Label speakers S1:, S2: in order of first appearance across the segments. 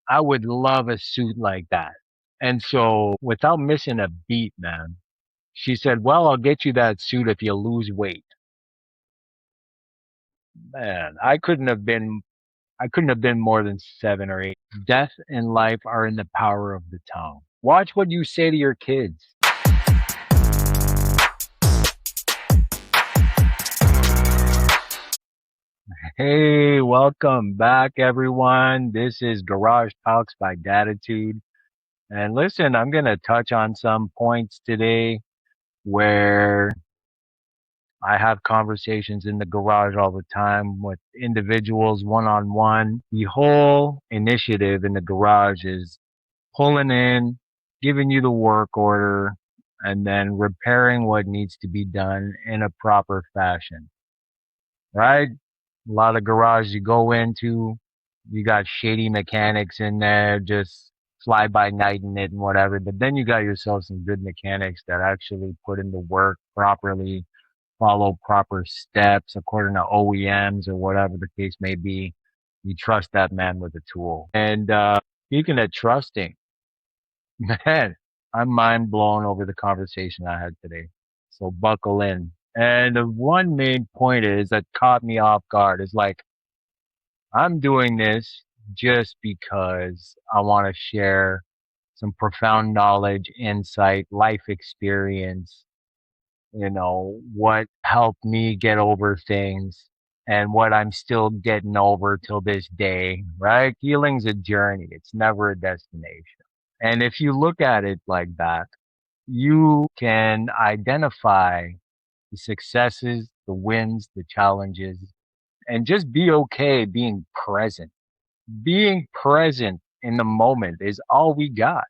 S1: I would love a suit like that. And so without missing a beat, man, she said, well, I'll get you that suit if you lose weight. Man, I couldn't have been more than 7 or 8. Death and life are in the power of the tongue. Watch what you say to your kids. Hey, welcome back, everyone. This is Garage Talks by Daditude. And listen, I'm going to touch on some points today where I have conversations in the garage all the time with individuals one on one. The whole initiative in the garage is pulling in, giving you the work order, and then repairing what needs to be done in a proper fashion, right? A lot of garage you go into, you got shady mechanics in there, just fly by night in it and whatever. But then you got yourself some good mechanics that actually put in the work properly, follow proper steps according to OEMs or whatever the case may be. You trust that man with a tool. And speaking of trusting, man, I'm mind blown over the conversation I had today. So buckle in. And the one main point is that caught me off guard is like, I'm doing this just because I want to share some profound knowledge, insight, life experience, what helped me get over things and what I'm still getting over till this day, right? Healing's a journey. It's never a destination. And if you look at it like that, you can identify the successes, the wins, the challenges, and just be okay being present. Being present in the moment is all we got.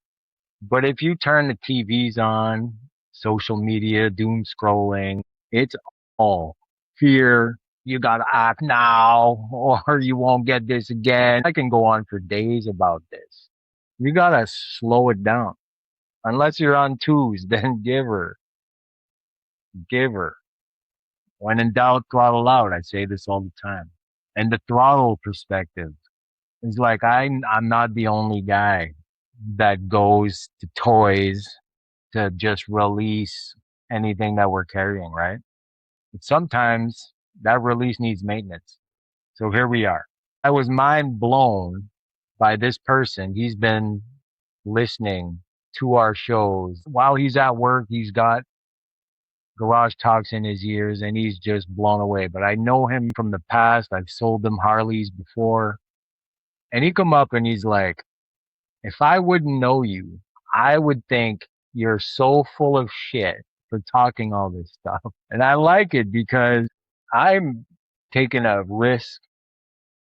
S1: But if you turn the TVs on, social media, doom scrolling, it's all fear. You got to act now or you won't get this again. I can go on for days about this. You got to slow it down. Unless you're on twos, then give her. When in doubt, throttle out. I say this all the time. And the throttle perspective is like I'm not the only guy that goes to toys to just release anything that we're carrying, right? But sometimes that release needs maintenance. So here we are. I was mind blown by this person. He's been listening to our shows while he's at work. He's got garage talks in his ears and he's just blown away. But I know him from the past. I've sold him Harleys before. And he come up and he's like, if I wouldn't know you, I would think you're so full of shit for talking all this stuff. And I like it because I'm taking a risk.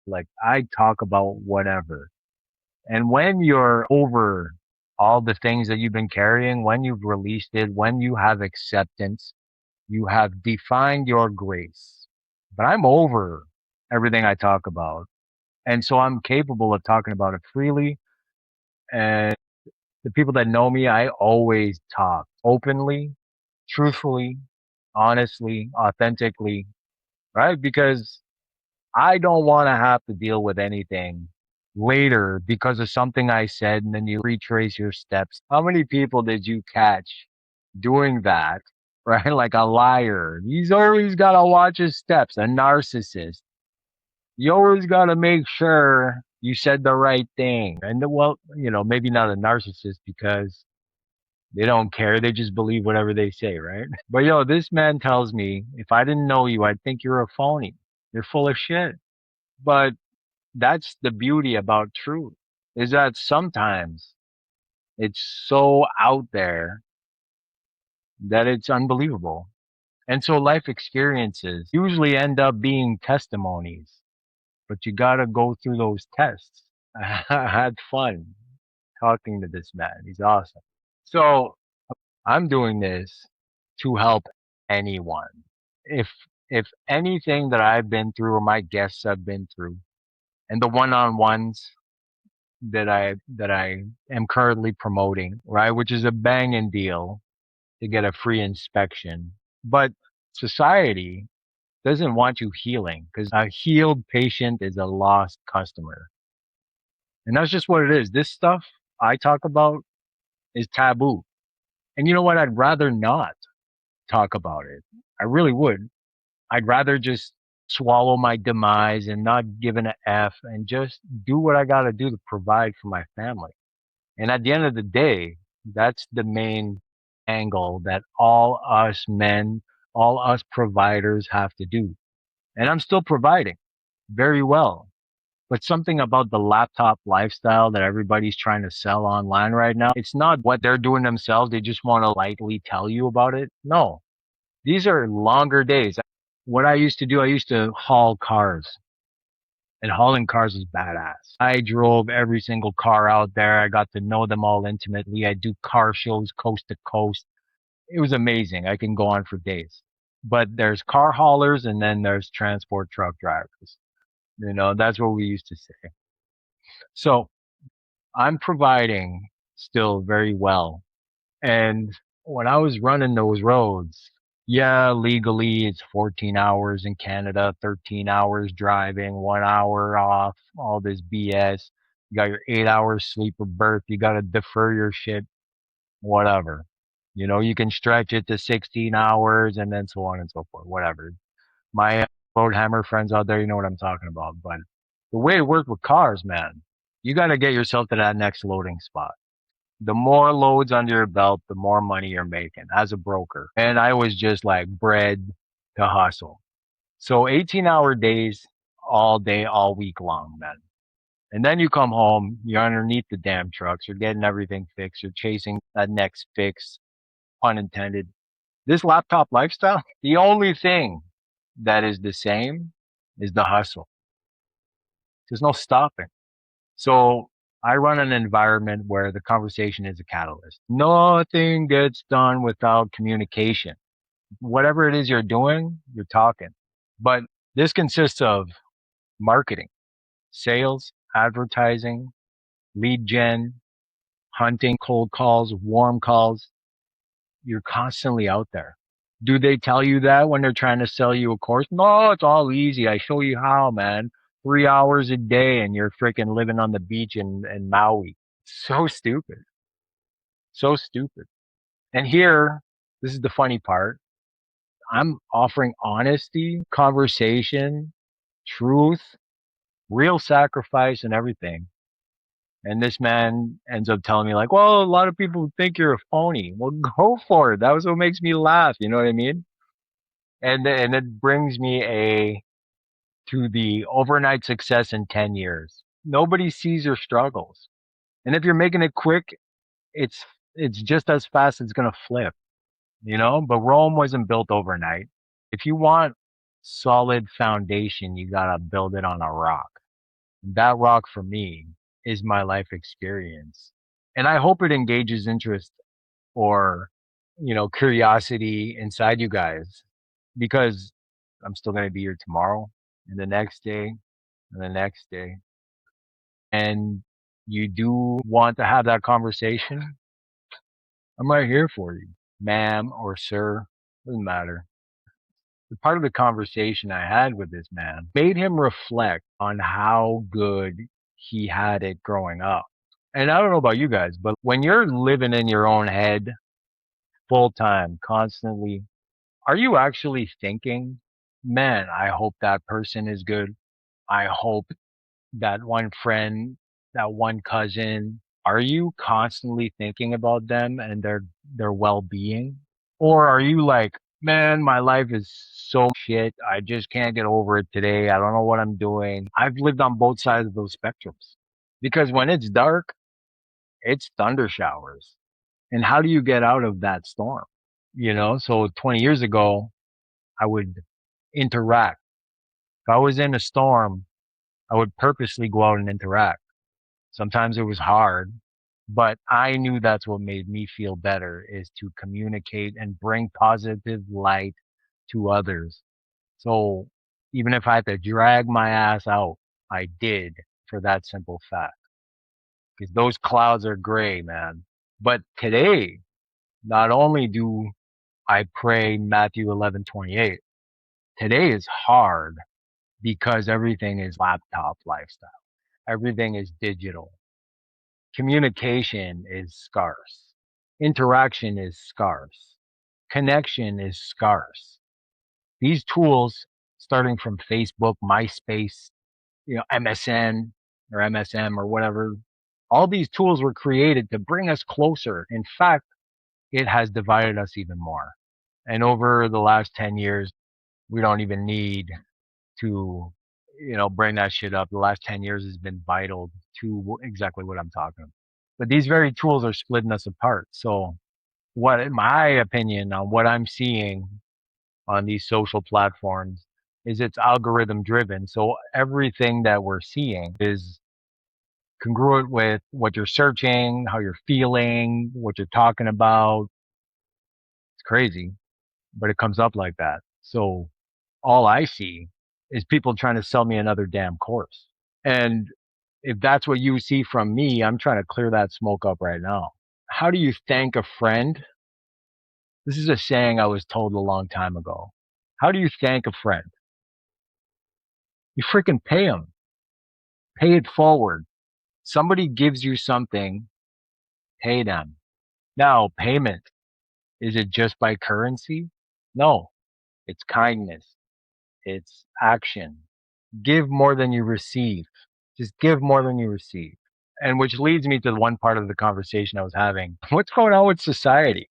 S1: Like I talk about whatever. And when you're over all the things that you've been carrying, when you've released it, when you have acceptance, you have defined your grace. But I'm over everything I talk about. And so I'm capable of talking about it freely. And the people that know me, I always talk openly, truthfully, honestly, authentically, right? Because I don't want to have to deal with anything later because of something I said and then you retrace your steps. How many people did you catch doing that, right? Like a liar. He's always got to watch his steps, a narcissist. You always got to make sure you said the right thing. And well, maybe not a narcissist because they don't care. They just believe whatever they say, right? But this man tells me if I didn't know you, I'd think you're a phony. You're full of shit. But that's the beauty about truth is that sometimes it's so out there that it's unbelievable. And so life experiences usually end up being testimonies, but you got to go through those tests. I had fun talking to this man. He's awesome. So I'm doing this to help anyone. If if anything that I've been through or my guests have been through, and the one-on-ones that I am currently promoting, right, which is a banging deal to get a free inspection, but society doesn't want you healing because a healed patient is a lost customer. And that's just what it is. This stuff I talk about is taboo. And you know what? I'd rather not talk about it. I really would. I'd rather just swallow my demise and not give an F and just do what I got to do to provide for my family. And at the end of the day, that's the main angle that all us men, all us providers have to do. And I'm still providing very well. But something about the laptop lifestyle that everybody's trying to sell online right now, it's not what they're doing themselves. They just want to lightly tell you about it. No, these are longer days. What I used to do, I used to haul cars, and hauling cars is badass. I drove every single car out there. I got to know them all intimately. I do car shows coast to coast. It was amazing. I can go on for days. But there's car haulers and then there's transport truck drivers. That's what we used to say. So I'm providing still very well. And when I was running those roads, yeah, legally it's 14 hours in Canada, 13 hours driving, 1 hour off, all this BS. You got your 8 hours sleeper berth. You got to defer your shit, whatever. You can stretch it to 16 hours and then so on and so forth, whatever. My road hammer friends out there, you know what I'm talking about. But the way it worked with cars, man, you got to get yourself to that next loading spot. The more loads under your belt, the more money you're making as a broker. And I was just like bred to hustle. So 18-hour days all day, all week long, man. And then you come home, you're underneath the damn trucks, you're getting everything fixed, you're chasing that next fix, pun intended. This laptop lifestyle, the only thing that is the same is the hustle. There's no stopping. So I run an environment where the conversation is a catalyst. Nothing gets done without communication. Whatever it is you're doing, you're talking. But this consists of marketing, sales, advertising, lead gen, hunting, cold calls, warm calls. You're constantly out there. Do they tell you that when they're trying to sell you a course? No, it's all easy. I show you how, man. 3 hours a day and you're freaking living on the beach in Maui. So stupid. So stupid. And here, this is the funny part. I'm offering honesty, conversation, truth, real sacrifice, and everything. And this man ends up telling me, like, well, a lot of people think you're a phony. Well, go for it. That was what makes me laugh. You know what I mean? And it brings me to the overnight success in 10 years. Nobody sees your struggles. And if you're making it quick, it's it's just as fast as it's gonna flip. But Rome wasn't built overnight. If you want solid foundation, you gotta build it on a rock. That rock for me is my life experience. And I hope it engages interest or, curiosity inside you guys because I'm still gonna be here tomorrow and the next day and the next day. And you do want to have that conversation, I'm right here for you, ma'am or sir, doesn't matter. The part of the conversation I had with this man made him reflect on how good he had it growing up. And I don't know about you guys, but when you're living in your own head full time, constantly, are you actually thinking, man, I hope that person is good? I hope that one friend, that one cousin, are you constantly thinking about them and their well-being? Or are you like, man, my life is so shit. I just can't get over it today. I don't know what I'm doing. I've lived on both sides of those spectrums. Because when it's dark, it's thunder showers. And how do you get out of that storm? So 20 years ago, I would interact. If I was in a storm, I would purposely go out and interact. Sometimes it was hard, but I knew that's what made me feel better is to communicate and bring positive light to others. So even if I had to drag my ass out, I did for that simple fact. Because those clouds are gray, man. But today, not only do I pray Matthew 11:28, today is hard because everything is laptop lifestyle. Everything is digital. Communication is scarce. Interaction is scarce. Connection is scarce. These tools, starting from Facebook, MySpace, MSN or MSM or whatever, all these tools were created to bring us closer. In fact, it has divided us even more. And over the last 10 years, we don't even need to, bring that shit up. The last 10 years has been vital to exactly what I'm talking about. But these very tools are splitting us apart. So, what, in my opinion, on what I'm seeing on these social platforms is it's algorithm driven. So, everything that we're seeing is congruent with what you're searching, how you're feeling, what you're talking about. It's crazy, but it comes up like that. So all I see is people trying to sell me another damn course. And if that's what you see from me, I'm trying to clear that smoke up right now. How do you thank a friend? This is a saying I was told a long time ago. How do you thank a friend? You freaking pay them. Pay it forward. Somebody gives you something, pay them. Now, payment, is it just by currency? No, it's kindness, it's action. Give more than you receive. Just give more than you receive. And which leads me to the one part of the conversation I was having. What's going on with society?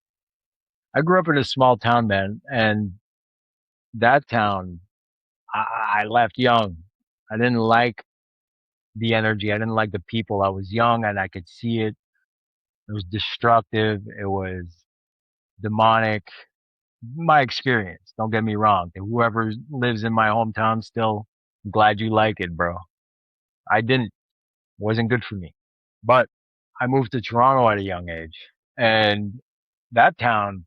S1: I grew up in a small town, man, and that town, I left young. I didn't like the energy. I didn't like the people. I was young and I could see it. It was destructive. It was demonic. My experience, don't get me wrong. And whoever lives in my hometown still, I'm glad you like it, bro. I didn't. Wasn't good for me. But I moved to Toronto at a young age. And that town,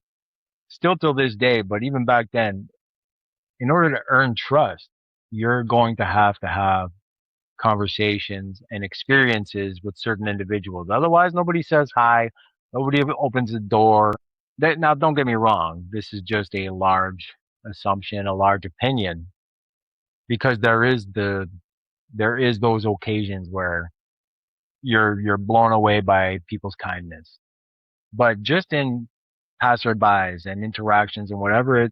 S1: still till this day, but even back then, in order to earn trust, you're going to have conversations and experiences with certain individuals. Otherwise, nobody says hi. Nobody opens the door. Now, don't get me wrong. This is just a large assumption, a large opinion, because there is those occasions where you're blown away by people's kindness. But just in passerbys and interactions and whatever,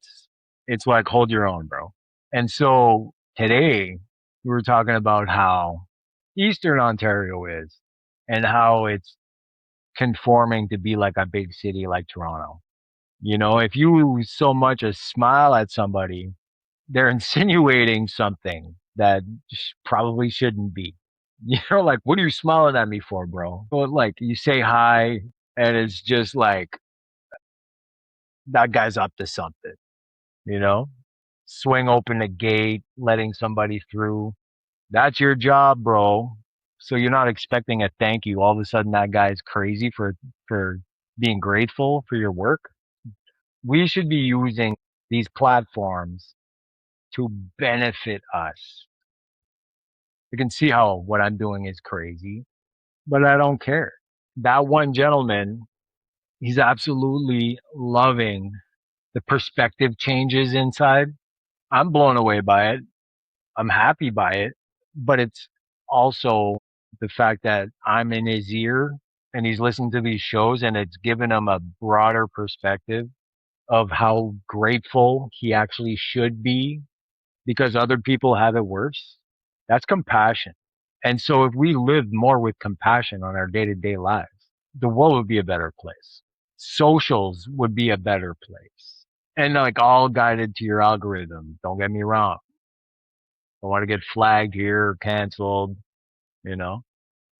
S1: it's like hold your own, bro. And so today we were talking about how Eastern Ontario is and how it's conforming to be like a big city like Toronto. If you so much as smile at somebody, they're insinuating something that probably shouldn't be. Like, what are you smiling at me for, bro? Well, like, you say hi, and it's just like, that guy's up to something, you know? Swing open the gate, letting somebody through. That's your job, bro. So you're not expecting a thank you. All of a sudden, that guy's crazy for being grateful for your work. We should be using these platforms to benefit us. You can see how what I'm doing is crazy, but I don't care. That one gentleman, he's absolutely loving the perspective changes inside. I'm blown away by it. I'm happy by it, but it's also the fact that I'm in his ear and he's listening to these shows and it's given him a broader perspective of how grateful he actually should be because other people have it worse. That's compassion. And so if we lived more with compassion on our day-to-day lives, the world would be a better place. Socials would be a better place. And like all guided to your algorithm. Don't get me wrong. Don't want to get flagged here or canceled, you know.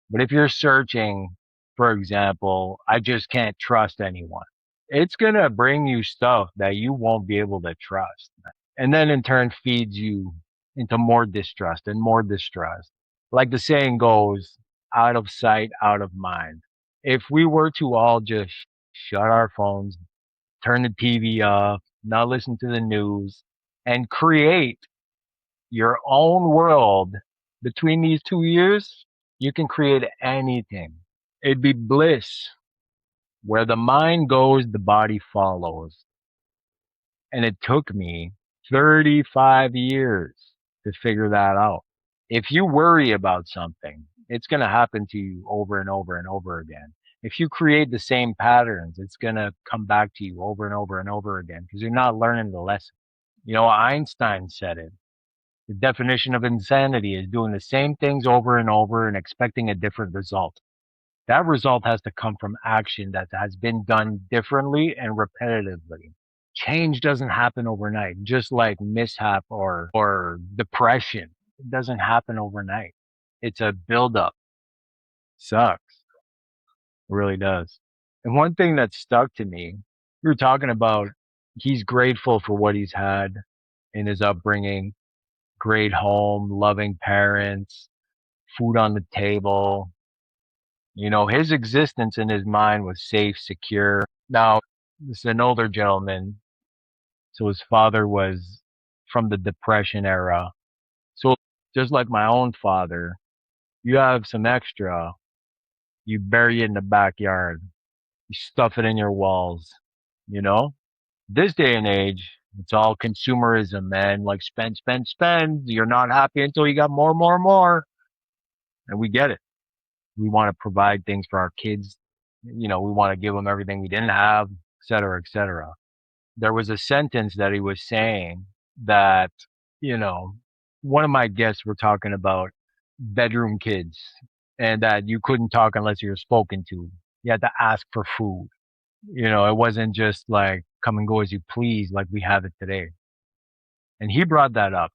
S1: But if you're searching, for example, I just can't trust anyone, it's gonna bring you stuff that you won't be able to trust. And then in turn feeds you into more distrust and more distrust. Like the saying goes, out of sight, out of mind. If we were to all just shut our phones, turn the TV off, not listen to the news, and create your own world between these 2 years, you can create anything. It'd be bliss. Where the mind goes, the body follows. And it took me 35 years to figure that out. If you worry about something, it's going to happen to you over and over and over again. If you create the same patterns, it's going to come back to you over and over and over again because you're not learning the lesson. Einstein said it. The definition of insanity is doing the same things over and over and expecting a different result. That result has to come from action that has been done differently and repetitively. Change doesn't happen overnight, just like mishap or depression. It doesn't happen overnight. It's a buildup. Sucks. It really does. And one thing that stuck to me, we were talking about he's grateful for what he's had in his upbringing, great home, loving parents, food on the table. His existence in his mind was safe, secure. Now, this is an older gentleman, so his father was from the Depression era. So, just like my own father, you have some extra, you bury it in the backyard, you stuff it in your walls, you know? This day and age, it's all consumerism, man. Like spend, spend, spend. You're not happy until you got more, more, more. And we get it. We want to provide things for our kids. We want to give them everything we didn't have, et cetera, et cetera. There was a sentence that he was saying that, you know, one of my guests were talking about bedroom kids and that you couldn't talk unless you were spoken to. You had to ask for food. It wasn't just like come and go as you please like we have it today. And he brought that up.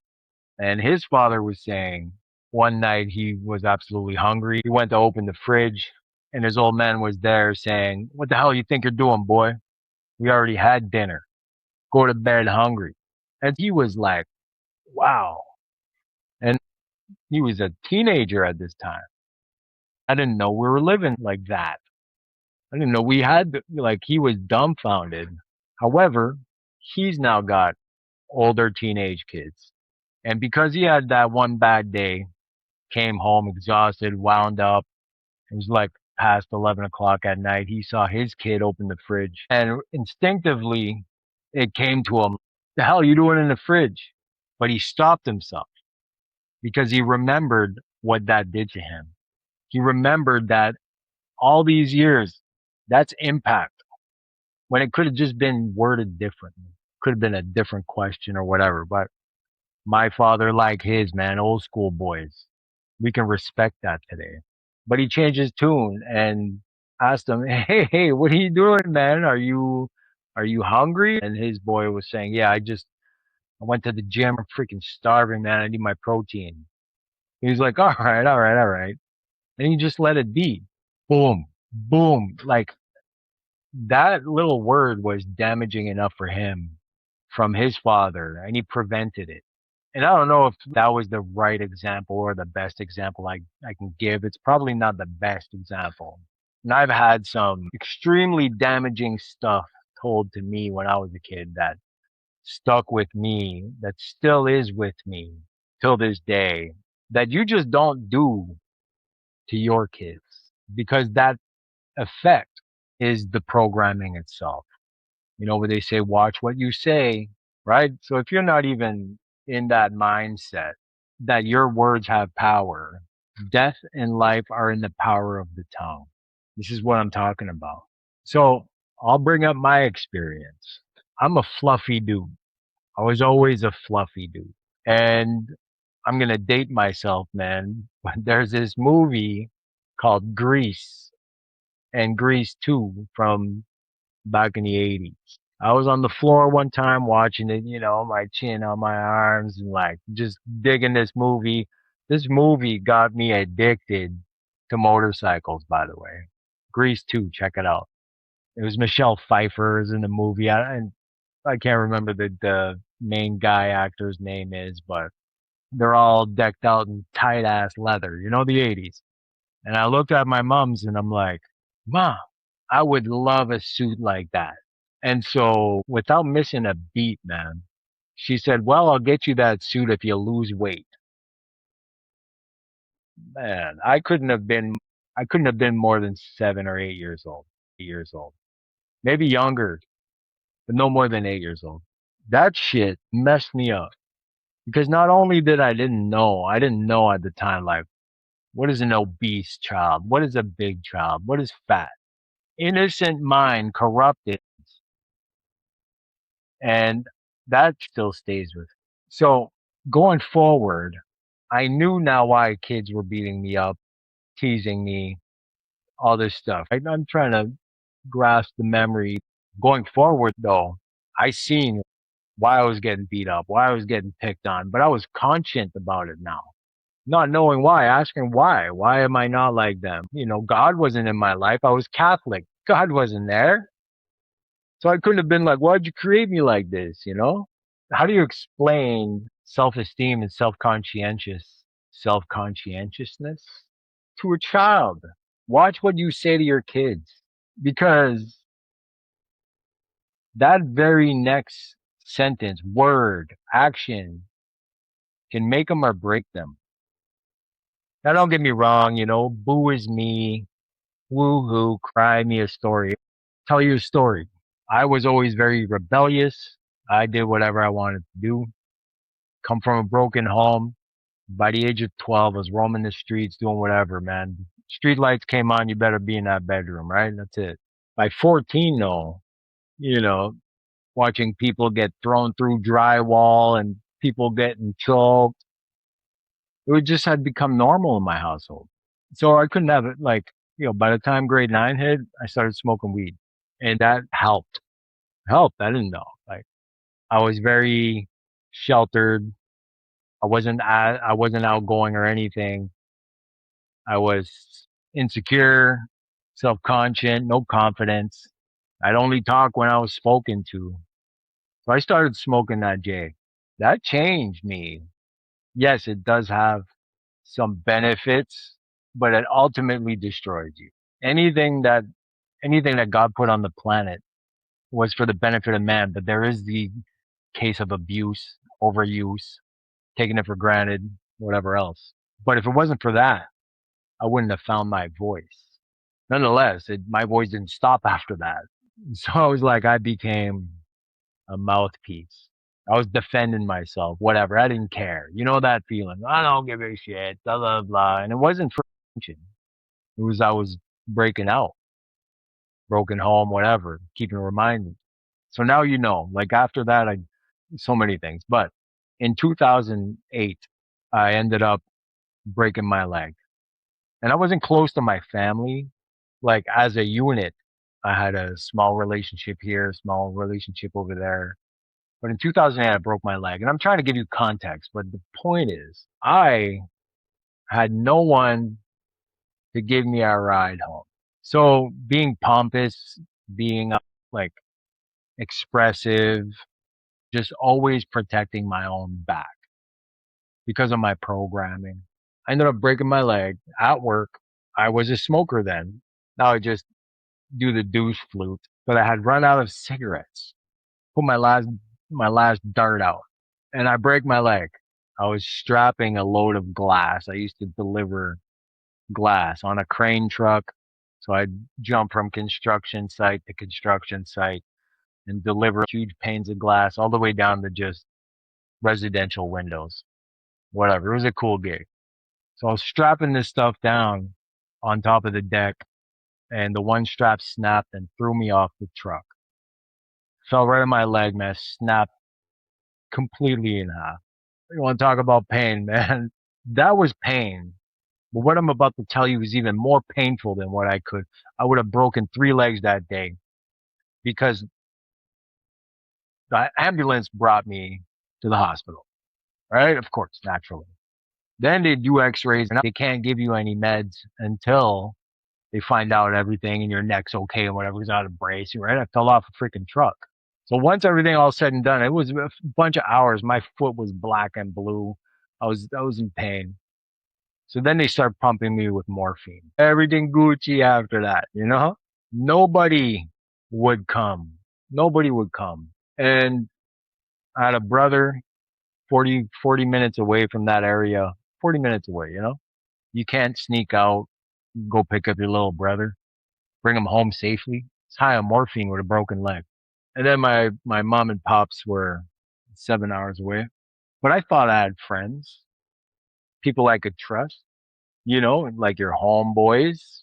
S1: And his father was saying one night he was absolutely hungry. He went to open the fridge and his old man was there saying, "What the hell you think you're doing, boy? We already had dinner. Go to bed hungry." And he was like, wow. And he was a teenager at this time. I didn't know we were living like that. I didn't know we had, like, he was dumbfounded. However, he's now got older teenage kids. And because he had that one bad day, came home exhausted, wound up, it was like past 11 o'clock at night. He saw his kid open the fridge and instinctively it came to him, "The hell are you doing in the fridge?" But he stopped himself because he remembered what that did to him. He remembered that all these years, that's impact when it could have just been worded differently. Could have been a different question or whatever. But my father, like his, man, old school boys, we can respect that today. But he changed his tune and asked him, "Hey, what are you doing, man? Are you hungry?" And his boy was saying, "Yeah, I went to the gym. I'm freaking starving, man. I need my protein." He was like, "All right, all right, all right." And he just let it be. Boom, boom. Like that little word was damaging enough for him from his father, and he prevented it. And I don't know if that was the right example or the best example I can give. It's probably not the best example. And I've had some extremely damaging stuff told to me when I was a kid that stuck with me, that still is with me till this day, that you just don't do to your kids because that effect is the programming itself. Where they say, watch what you say, right? So if you're not even in that mindset that your words have power, death and life are in the power of the tongue. This is what I'm talking about. So I'll bring up my experience. I'm a fluffy dude. I was always a fluffy dude. And I'm going to date myself, man. But there's this movie called Grease and Grease 2 from back in the 80s. I was on the floor one time watching it, my chin on my arms and like just digging this movie. This movie got me addicted to motorcycles, by the way. Grease 2, check it out. It was Michelle Pfeiffer's in the movie. And I can't remember the main guy actor's name is, but they're all decked out in tight ass leather, the 80s. And I looked at my mom's and I'm like, "Mom, I would love a suit like that." And so, without missing a beat, man, she said, "Well, I'll get you that suit if you lose weight." Man, I couldn't have been more than 7 or 8 years old. Maybe younger, but no more than 8 years old. That shit messed me up because not only I didn't know at the time, like What is an obese child? What is a big child? What is fat? Innocent mind corrupted, and that still stays with me. So going forward, I knew now why kids were beating me up, teasing me, all this stuff. I'm trying to grasp the memory. Going forward, though, I seen why I was getting beat up, why I was getting picked on, but I was conscient about it now. Not knowing why, asking why. Why am I not like them? God wasn't in my life. I was Catholic. God wasn't there. So I couldn't have been like, why'd you create me like this? How do you explain self-esteem and self-conscientiousness to a child? Watch what you say to your kids, because that very next sentence, word, action can make them or break them. Now, don't get me wrong, boo is me, woo hoo, cry me a story. Tell you a story. I was always very rebellious. I did whatever I wanted to do. Come from a broken home. By the age of 12, I was roaming the streets, doing whatever, man. Street lights came on, you better be in that bedroom, right? That's it. By 14, though, you know, watching people get thrown through drywall and people getting choked, it just had become normal in my household. So I couldn't have it by the time grade 9 hit, I started smoking weed. And that helped. Helped. I didn't know. I was very sheltered. I wasn't outgoing or anything. I was insecure, self-conscious, no confidence. I'd only talk when I was spoken to. So I started smoking that J. That changed me. Yes, it does have some benefits, but it ultimately destroys you. Anything that anything that God put on the planet was for the benefit of man, but there is the case of abuse, overuse, taking it for granted, whatever else. But if it wasn't for that, I wouldn't have found my voice. Nonetheless, my voice didn't stop after that. So I was like, I became a mouthpiece. I was defending myself, whatever. I didn't care. You know that feeling. I don't give a shit, blah, blah, blah. And it wasn't for attention. It was, I was breaking out, broken home, whatever, keeping reminding. So now like after that, so many things. But in 2008, I ended up breaking my leg. And I wasn't close to my family. Like as a unit, I had a small relationship here, small relationship over there. But in 2008, I broke my leg. And I'm trying to give you context. But the point is, I had no one to give me a ride home. So being pompous, being like expressive, just always protecting my own back because of my programming. I ended up breaking my leg at work. I was a smoker then. Now I just do the douche flute, but I had run out of cigarettes. Put my last dart out, and I break my leg. I was strapping a load of glass. I used to deliver glass on a crane truck, so I'd jump from construction site to construction site and deliver huge panes of glass all the way down to just residential windows. Whatever. It was a cool gig. So I was strapping this stuff down on top of the deck, and the one strap snapped and threw me off the truck. Fell right on my leg, man. Snapped completely in half. You want to talk about pain, man? That was pain. But what I'm about to tell you is even more painful than what I could. I would have broken 3 legs that day because the ambulance brought me to the hospital, right? Of course, naturally. Then they do x-rays and they can't give you any meds until they find out everything and your neck's okay and whatever is out of brace, right? I fell off a freaking truck. So once everything all said and done, it was a bunch of hours. My foot was black and blue. I was in pain. So then they start pumping me with morphine. Everything Gucci after that. Nobody would come. Nobody would come. And I had a brother 40 minutes away from that area, 40 minutes away. You can't sneak out, go pick up your little brother, bring him home safely. It's high on morphine with a broken leg. And then my mom and pops were 7 hours away. But I thought I had friends, people I could trust. like your homeboys.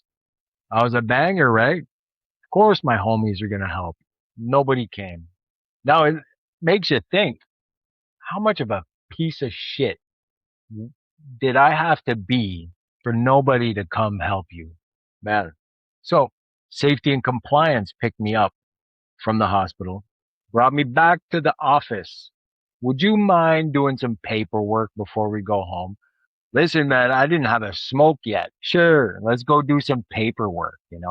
S1: I was a banger, right? Of course my homies are gonna help. Nobody came. Now it makes you think, how much of a piece of shit did I have to be for nobody to come help you? Man. So safety and compliance picked me up from the hospital, brought me back to the office. Would you mind doing some paperwork before we go home? Listen, man, I didn't have a smoke yet. Sure, let's go do some paperwork. And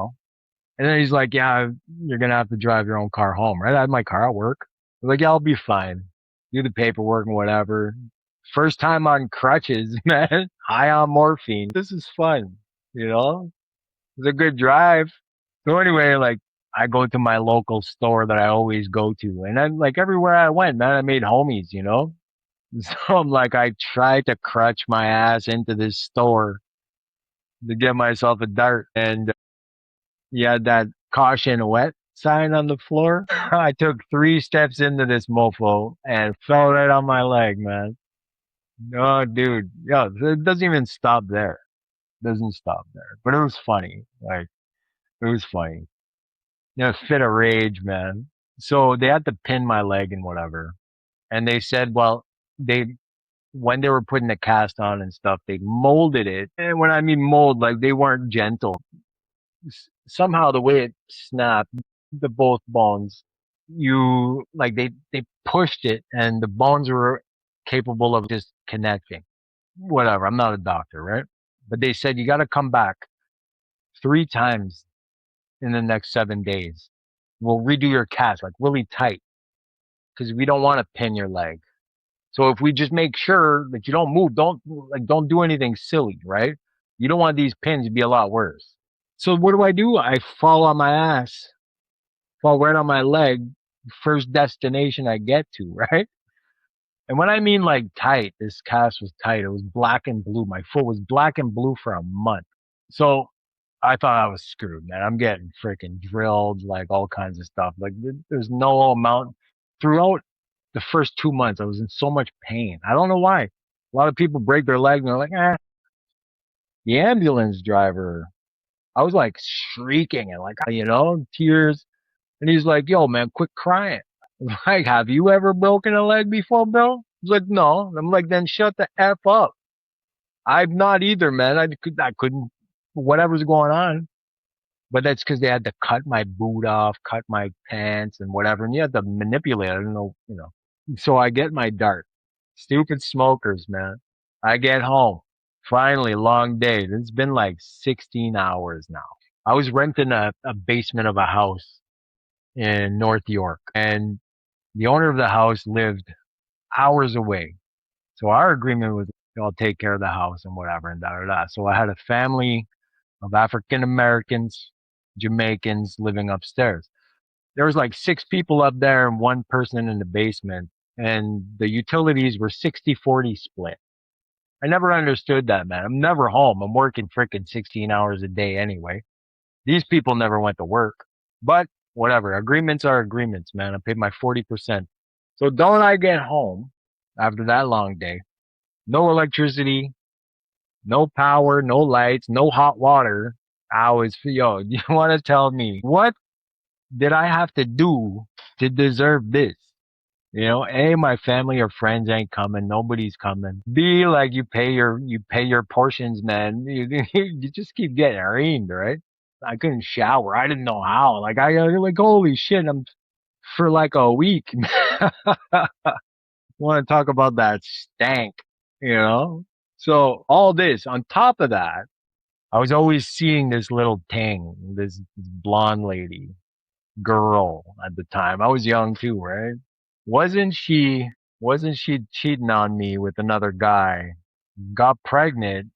S1: then he's like, yeah, you're going to have to drive your own car home, right? I had my car at work. I was like, yeah, I'll be fine. Do the paperwork and whatever. First time on crutches, man. High on morphine. This is fun, you know? It's a good drive. So anyway, like I go to my local store that I always go to. And then like everywhere I went, man, I made homies. So I'm like, I tried to crutch my ass into this store to get myself a dart. And you had that caution wet sign on the floor. I took 3 steps into this mofo and fell right on my leg, man. No, dude. Yo, it doesn't even stop there. Doesn't stop there. But it was funny. Like, it was funny. Fit of rage, man. So they had to pin my leg and whatever. And they said, well, they when they were putting the cast on and stuff, they molded it. And when I mean mold, like they weren't gentle. Somehow the way it snapped, the both bones, you like they pushed it, and the bones were capable of just connecting. Whatever. I'm not a doctor, right? But they said you got to come back 3 times in the next 7 days. We'll redo your cast like really tight because we don't want to pin your leg. So if we just make sure that you don't move, don't do anything silly, right? You don't want these pins to be a lot worse. So what do? I fall on my ass, fall right on my leg, first destination I get to, right? And when I mean like tight, this cast was tight. It was black and blue. My foot was black and blue for a month. So I thought I was screwed, man. I'm getting freaking drilled, like all kinds of stuff. Like there's no amount throughout the first 2 months. I was in so much pain. I don't know why. A lot of people break their leg and they're like, the ambulance driver. I was like shrieking and like, tears. And he's like, yo, man, quit crying. I'm like, have you ever broken a leg before, Bill? He's like, no. I'm like, then shut the F up. I'm not either, man. I couldn't, whatever's going on. But that's because they had to cut my boot off, cut my pants and whatever. And you had to manipulate. I don't know. So I get my dart. Stupid smokers, man. I get home. Finally, long day. It's been like 16 hours now. I was renting a basement of a house in North York, and the owner of the house lived hours away. So our agreement was, I'll take care of the house and whatever and da da da. So I had a family of African Americans, Jamaicans living upstairs. There was like 6 people up there and one person in the basement, and the utilities were 60-40 split. I never understood that, man. I'm never home. I'm working freaking 16 hours a day anyway. These people never went to work. But whatever. Agreements are agreements, man. I paid my 40%. So don't I get home after that long day? No electricity, no power, no lights, no hot water. Yo, you want to tell me what did I have to do to deserve this? A, my family or friends ain't coming. Nobody's coming. B, like you pay your portions, man. You just keep getting reamed, right? I couldn't shower. I didn't know how. Like I like holy shit. I'm for like a week. Want to talk about that stank, you know? So all this on top of that, I was always seeing this little thing, this blonde lady, girl at the time. I was young too, right? Wasn't she wasn't she cheating on me with another guy? Got pregnant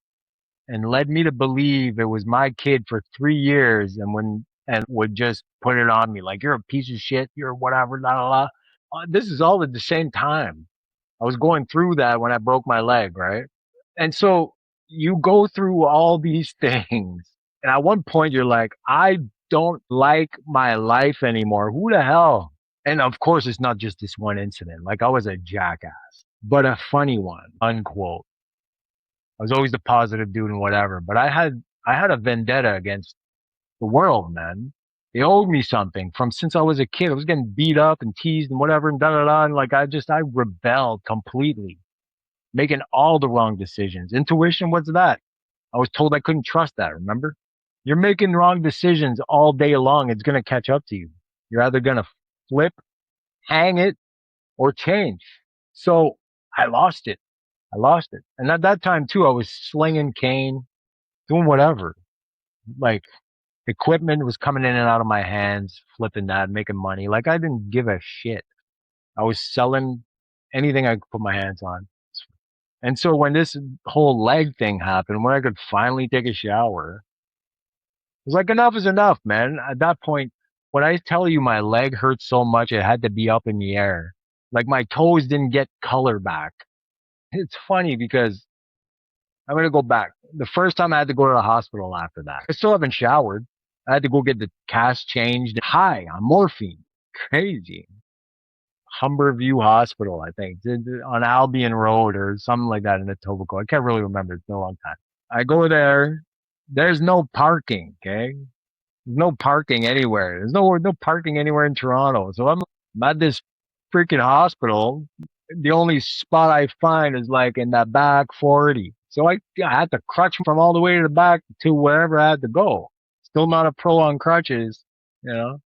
S1: and led me to believe it was my kid for 3 years, and would just put it on me like you're a piece of shit, you're whatever, la la la. This is all at the same time. I was going through that when I broke my leg, right? And so you go through all these things, and at one point you're like, I don't like my life anymore. Who the hell? And of course, it's not just this one incident. Like I was a jackass, but a funny one, unquote. I was always the positive dude and whatever. But I had a vendetta against the world, man. They owed me something from since I was a kid. I was getting beat up and teased and whatever and da da da. And like I rebelled completely, making all the wrong decisions. Intuition, what's that? I was told I couldn't trust that. Remember? You're making wrong decisions all day long. It's gonna catch up to you. You're either gonna flip, hang it, or change. So I lost it. I lost it. And at that time too, I was slinging cane, doing whatever. Like equipment was coming in and out of my hands, flipping that, making money. Like I didn't give a shit. I was selling anything I could put my hands on. And so when this whole leg thing happened, when I could finally take a shower, it was like enough is enough, man. At that point, when I tell you my leg hurt so much it had to be up in the air, like my toes didn't get color back. It's funny because I'm gonna go back. The first time I had to go to the hospital after that, I still haven't showered. I had to go get the cast changed. High on morphine. Crazy. Humberview Hospital, I think, on Albion Road or something like that in Etobicoke. I can't really remember. It's been a long time. I go there. There's no parking. Okay, there's no parking anywhere. There's no parking anywhere in Toronto. So I'm at this freaking hospital. The only spot I find is like in that back 40. So I had to crutch from all the way to the back to wherever I had to go. Still not a pro on crutches, you know?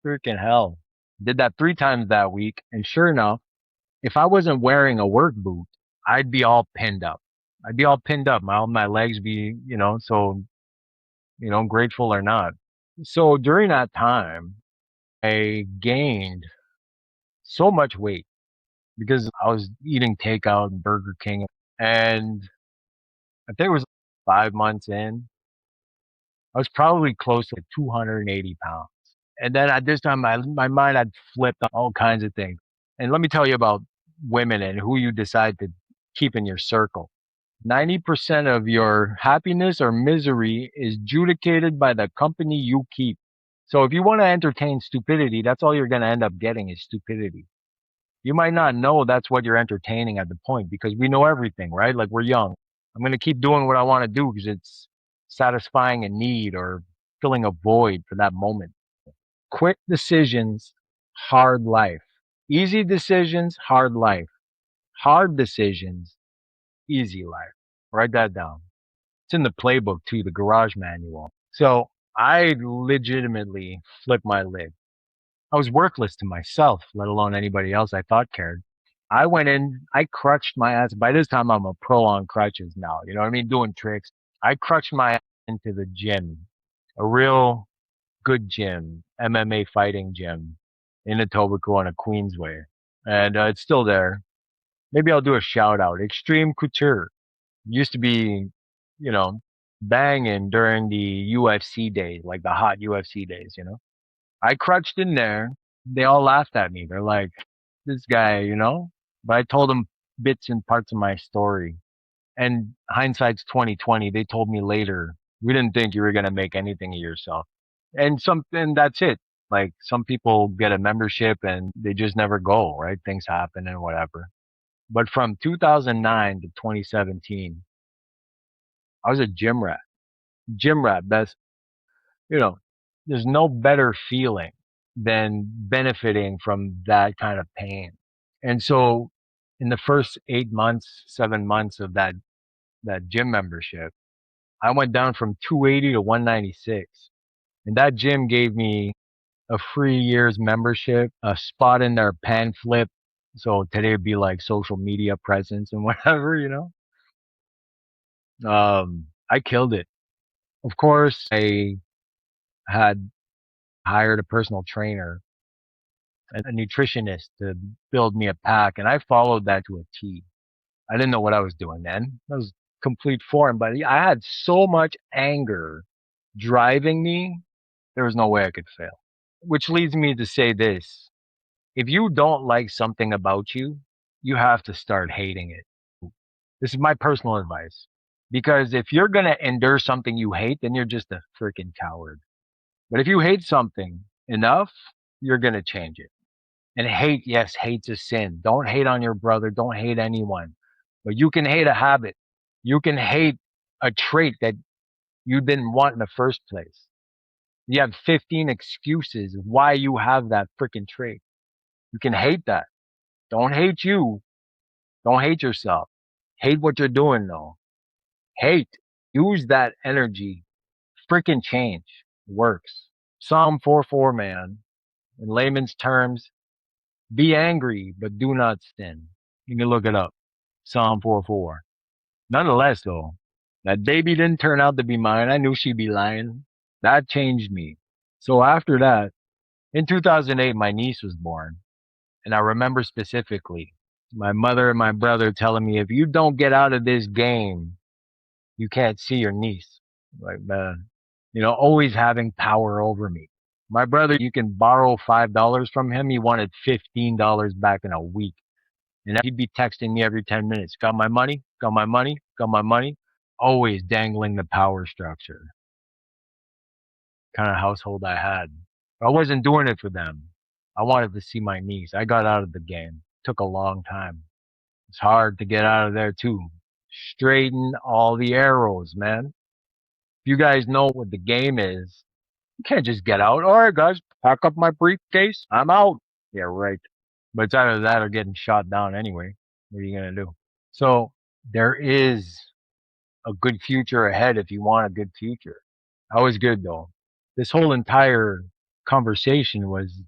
S1: Freaking hell. Did that 3 times that week. And sure enough, if I wasn't wearing a work boot, I'd be all pinned up. I'd be all pinned up. My legs be, so, grateful or not. So during that time, I gained so much weight because I was eating takeout and Burger King. And I think it was 5 months in, I was probably close to 280 pounds. And then at this time, my mind had flipped on all kinds of things. And let me tell you about women and who you decide to keep in your circle. 90% of your happiness or misery is judicated by the company you keep. So if you want to entertain stupidity, that's all you're going to end up getting is stupidity. You might not know that's what you're entertaining at the point because we know everything, right? Like we're young. I'm going to keep doing what I want to do because it's satisfying a need or filling a void for that moment. Quick decisions, hard life. Easy decisions, hard life. Hard decisions, easy life. Write that down. It's in the playbook too, the garage manual. So I legitimately flipped my lid. I was worthless to myself, let alone anybody else I thought cared. I went in, I crutched my ass. By this time, I'm a pro on crutches now. You know what I mean? Doing tricks. I crutched my ass into the gym, a real good gym, MMA fighting gym in Etobicoke on a Queensway. And it's still there. Maybe I'll do a shout out. Extreme Couture used to be, you know, banging during the UFC days, like the hot UFC days. I crutched in there. They all laughed at me. They're like, this guy. But I told them bits and parts of my story. And hindsight's 2020. They told me later, we didn't think you were gonna make anything of yourself. And that's it. Like some people get a membership and they just never go, right? Things happen and whatever. But from 2009 to 2017, I was a gym rat. Gym rat, that's you know, there's no better feeling than benefiting from that kind of pain. And so in the first 8 months, 7 months of that gym membership, I went down from 280 to 196. And that gym gave me a free year's membership, a spot in their pan flip. So today would be like social media presence and whatever. I killed it. Of course, I had hired a personal trainer, a nutritionist to build me a pack, and I followed that to a T. I didn't know what I was doing then. I was complete foreign, but I had so much anger driving me, there was no way I could fail. Which leads me to say this. If you don't like something about you, you have to start hating it. This is my personal advice. Because if you're going to endure something you hate, then you're just a freaking coward. But if you hate something enough, you're going to change it. And hate, yes, hate's a sin. Don't hate on your brother. Don't hate anyone. But you can hate a habit. You can hate a trait that you didn't want in the first place. You have 15 excuses why you have that freaking trait. You can hate that. Don't hate you. Don't hate yourself. Hate what you're doing though. Hate. Use that energy. Freaking change. Works. Psalm 4:4, man. In layman's terms, be angry, but do not sin. You can look it up. Psalm 4:4. Nonetheless, though, that baby didn't turn out to be mine. I knew she'd be lying. That changed me. So after that, in 2008, my niece was born. And I remember specifically my mother and my brother telling me, if you don't get out of this game, you can't see your niece. Like, always having power over me. My brother, you can borrow $5 from him. He wanted $15 back in a week. And he'd be texting me every 10 minutes. Got my money? Got my money? Got my money? Always dangling the power structure. Kind of household I had. I wasn't doing it for them. I wanted to see my niece. I got out of the game. Took a long time. It's hard to get out of there too. Straighten all the arrows, man. If you guys know what the game is, you can't just get out. All right, guys, pack up my briefcase. I'm out. Yeah, right. But it's either that or getting shot down anyway. What are you going to do? So there is a good future ahead if you want a good future. I was good though. This whole entire conversation was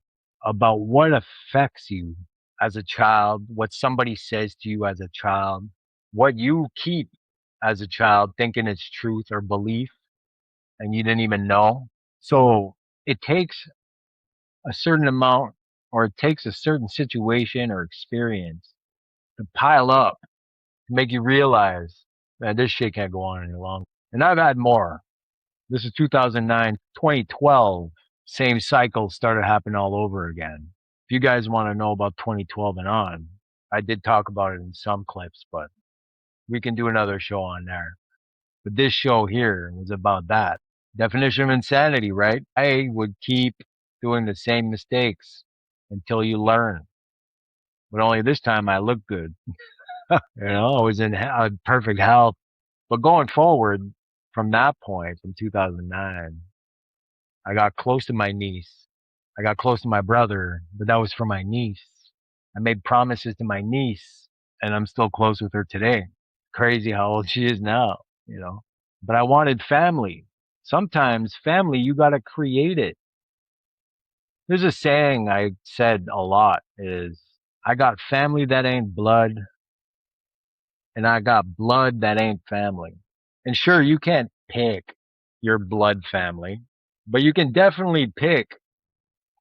S1: about what affects you as a child, what somebody says to you as a child, what you keep as a child thinking it's truth or belief and you didn't even know. So it takes a certain amount or it takes a certain situation or experience to pile up to make you realize that this shit can't go on any longer. And I've had more. This is 2009, 2012. Same cycle started happening all over again. If you guys want to know about 2012 and on, I did talk about it in some clips, but we can do another show on there. But this show here was about that. Definition of insanity, right? I would keep doing the same mistakes until you learn. But only this time I looked good. I was in perfect health. But going forward from that point, from 2009, I got close to my niece. I got close to my brother, but that was for my niece. I made promises to my niece, and I'm still close with her today. Crazy how old she is now. But I wanted family. Sometimes family, you got to create it. There's a saying I said a lot is, I got family that ain't blood, and I got blood that ain't family. And sure, you can't pick your blood family, but you can definitely pick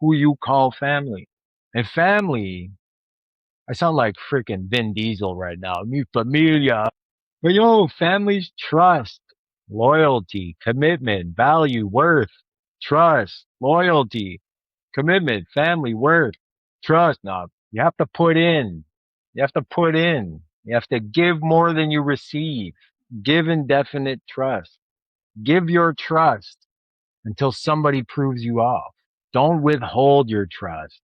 S1: who you call family. And family, I sound like freaking Vin Diesel right now. Mi familia. But family's trust, loyalty, commitment, value, worth, trust, loyalty, commitment, family, worth, trust. Now, you have to put in. You have to put in. You have to give more than you receive. Give indefinite trust. Give your trust until somebody proves you off. Don't withhold your trust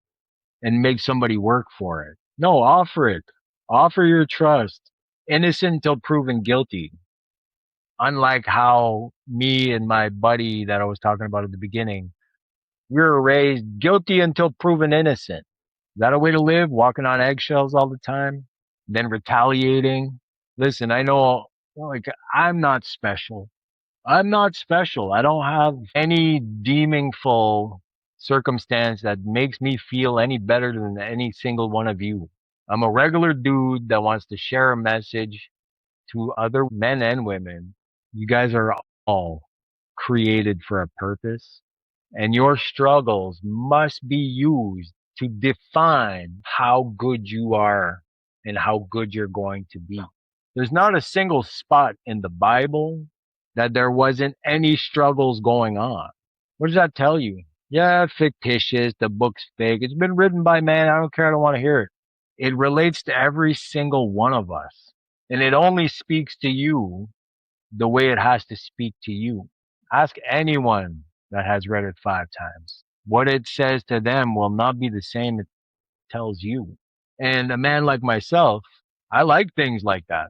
S1: and make somebody work for it. No, offer it. Offer your trust. Innocent until proven guilty. Unlike how me and my buddy that I was talking about at the beginning, we were raised guilty until proven innocent. Is that a way to live? Walking on eggshells all the time? Then retaliating? Listen, I know, like, I'm not special. I'm not special. I don't have any deemingful circumstance that makes me feel any better than any single one of you. I'm a regular dude that wants to share a message to other men and women. You guys are all created for a purpose, and your struggles must be used to define how good you are and how good you're going to be. There's not a single spot in the Bible that there wasn't any struggles going on. What does that tell you? Yeah, fictitious, the book's fake. It's been written by man. I don't care. I don't want to hear it. It relates to every single one of us. And it only speaks to you the way it has to speak to you. Ask anyone that has read it 5 times. What it says to them will not be the same it tells you. And a man like myself, I like things like that.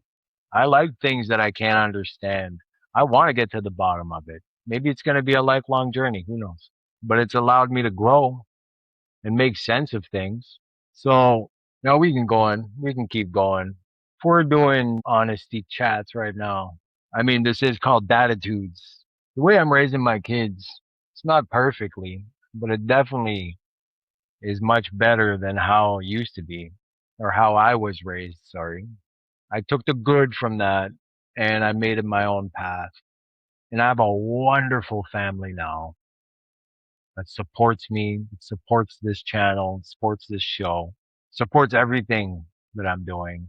S1: I like things that I can't understand. I want to get to the bottom of it. Maybe it's going to be a lifelong journey. Who knows? But it's allowed me to grow and make sense of things. So now we can go on. We can keep going. If we're doing honesty chats right now, I mean, this is called Daditudes. The way I'm raising my kids, it's not perfectly, but it definitely is much better than how it used to be or how I was raised. Sorry. I took the good from that and I made it my own path. And I have a wonderful family now that supports me, supports this channel, supports this show, supports everything that I'm doing.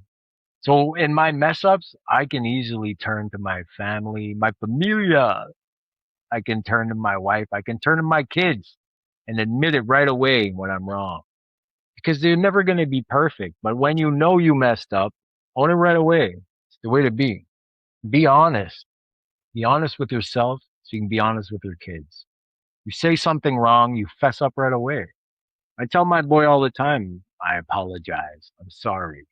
S1: So in my mess ups, I can easily turn to my family, my familia. I can turn to my wife. I can turn to my kids and admit it right away when I'm wrong because they're never going to be perfect. But when you know you messed up, own it right away. It's the way to be. Be honest. Be honest with yourself so you can be honest with your kids. You say something wrong, you fess up right away. I tell my boy all the time, I apologize. I'm sorry.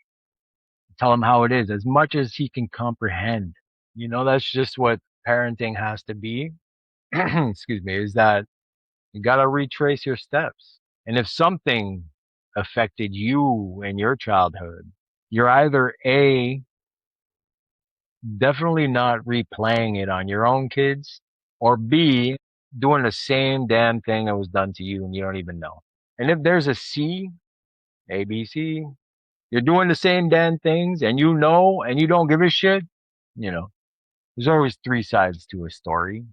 S1: Tell him how it is as much as he can comprehend. That's just what parenting has to be. Excuse me, is that you got to retrace your steps. And if something affected you in your childhood, you're either A, definitely not replaying it on your own kids, or B, doing the same damn thing that was done to you and you don't even know. And if there's a C, A, B, C, you're doing the same damn things and you know and you don't give a shit, you know, there's always three sides to a story.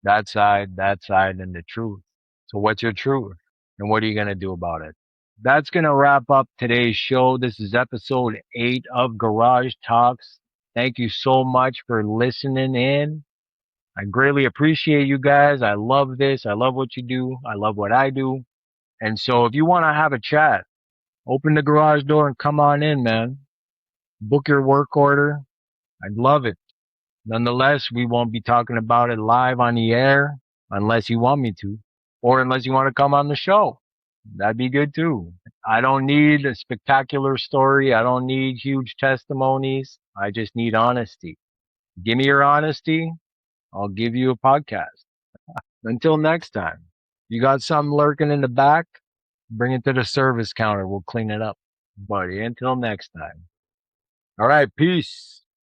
S1: That side, and the truth. So what's your truth? And what are you going to do about it? That's going to wrap up today's show. This is episode 8 of Garage Talks. Thank you so much for listening in. I greatly appreciate you guys. I love this. I love what you do. I love what I do. And so if you want to have a chat, open the garage door and come on in, man. Book your work order. I'd love it. Nonetheless, we won't be talking about it live on the air unless you want me to, or unless you want to come on the show. That'd be good too. I don't need a spectacular story. I don't need huge testimonies. I just need honesty. Give me your honesty. I'll give you a podcast. Until next time, you got something lurking in the back? Bring it to the service counter. We'll clean it up. Buddy, until next time. All right, peace.